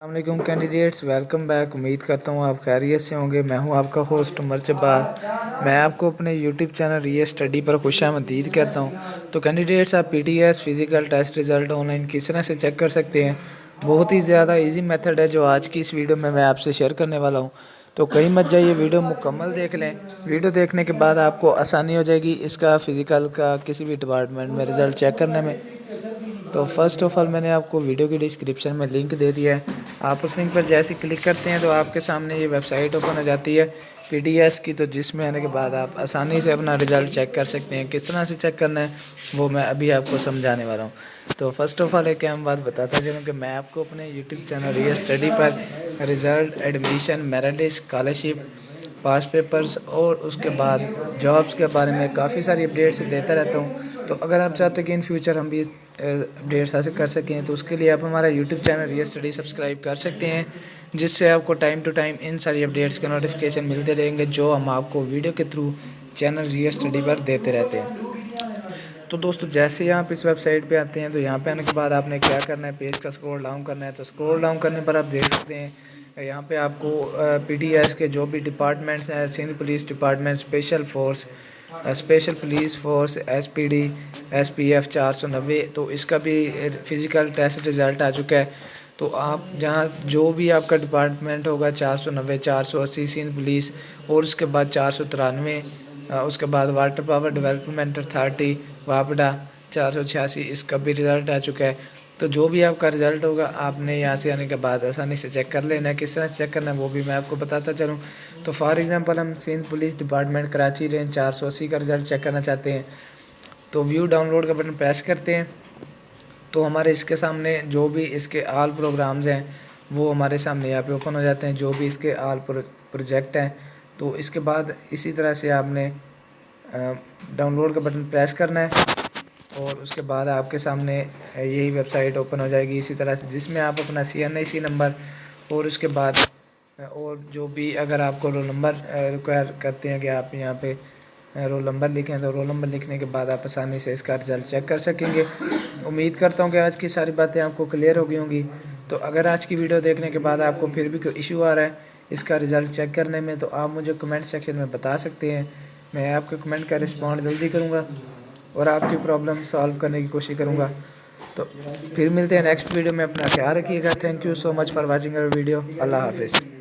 अस्सलाम candidates, welcome back. उम्मीद करता हूँ आप खैरियत से होंगे। मैं हूँ आपका होस्ट उमर जब्बार। मैं आपको अपने यूट्यूब चैनल रियल स्टडी पर खुशामदीद कहता हूँ। तो कैंडिडेट्स, आप PTS physical test result online किस तरह से चेक कर सकते हैं। बहुत ही ज़्यादा इजी मेथड है जो आज की इस वीडियो में मैं आपसे शेयर करने वाला हूँ। तो कहीं मत जाइए, वीडियो मुकम्मल देख लें। वीडियो देखने के बाद आपको आसानी हो जाएगी इसका फ़िज़िकल का किसी भी डिपार्टमेंट में रिज़ल्ट चेक करने में। तो फर्स्ट ऑफ़ ऑल मैंने आपको वीडियो की डिस्क्रिप्शन में लिंक दे दिया है। आप उस लिंक पर जैसे क्लिक करते हैं तो आपके सामने ये वेबसाइट ओपन हो जाती है पीटीएस की। तो जिसमें आने के बाद आप आसानी से अपना रिज़ल्ट चेक कर सकते हैं। किस तरह से चेक करना है वो मैं अभी आपको समझाने वाला हूँ। तो फर्स्ट ऑफ़ ऑल एक अहम बात बताता चलूँ कि मैं आपको अपने यूट्यूब चैनल रियल स्टडी पर result, admission, merit list, scholarship, past papers और उसके बाद जॉब्स के बारे में काफ़ी सारी अपडेट्स देता रहता हूँ। तो अगर आप चाहते हैं कि इन फ्यूचर हम भी अपडेट्स हासिल कर सकें तो उसके लिए आप हमारा YouTube channel real study subscribe कर सकते हैं, जिससे आपको टाइम टू टाइम इन सारी अपडेट्स के नोटिफिकेशन मिलते रहेंगे जो हम आपको वीडियो के थ्रू चैनल रियल स्टडी पर देते रहते हैं। तो दोस्तों, जैसे ही आप इस वेबसाइट पे आते हैं तो यहाँ पे आने के बाद आपने क्या करना है, पेज का स्क्रॉल डाउन करना है। तो स्क्रॉल डाउन करने पर आप देख सकते हैं यहाँ पे आपको पीटीएस के जो भी डिपार्टमेंट्स हैं, Sindh police department, special force, special police force, SPD, SPF 490, तो इसका भी फिज़िकल टेस्ट रिज़ल्ट आ चुका है। तो आप जहाँ जो भी आपका डिपार्टमेंट होगा 490, 480 सिंध पुलिस, और उसके बाद 493, उसके बाद वाटर पावर डेवलपमेंट अथॉरिटी वापडा 486, इसका भी रिज़ल्ट आ चुका है। तो जो भी आपका रिज़ल्ट होगा आपने यहाँ से आने के बाद आसानी से चेक कर लेना है। किस तरह से चेक करना है वो भी मैं आपको बताता चलूँ। तो फॉर एग्ज़ाम्पल हम Sindh police department Karachi range 480 का रिज़ल्ट चेक करना चाहते हैं तो व्यू डाउनलोड का बटन प्रेस करते हैं। तो हमारे इसके सामने जो भी इसके आल प्रोग्राम्स हैं वो हमारे सामने यहाँ पे ओपन हो जाते हैं, जो भी इसके आल प्रोजेक्ट हैं। तो इसके बाद इसी तरह से आपने डाउनलोड का बटन प्रेस करना है और उसके बाद आपके सामने यही वेबसाइट ओपन हो जाएगी इसी तरह से, जिसमें आप अपना CNIC नंबर और उसके बाद और जो भी अगर आपको रोल नंबर रिक्वायर करते हैं कि आप यहाँ पे रोल नंबर लिखें, तो रोल नंबर लिखने के बाद आप आसानी से इसका रिज़ल्ट चेक कर सकेंगे। उम्मीद करता हूँ कि आज की सारी बातें आपको क्लियर हो गई होंगी। तो अगर आज की वीडियो देखने के बाद आपको फिर भी कोई इशू आ रहा है इसका रिज़ल्ट चेक करने में तो आप मुझे कमेंट सेक्शन में बता सकते हैं। मैं आपके कमेंट का रिस्पॉन्ड जल्दी करूँगा और आपकी प्रॉब्लम सॉल्व करने की कोशिश करूँगा। तो फिर मिलते हैं नेक्स्ट वीडियो में। अपना ख्याल रखिएगा। Thank you so much for watching our video. अल्लाह हाफिज़।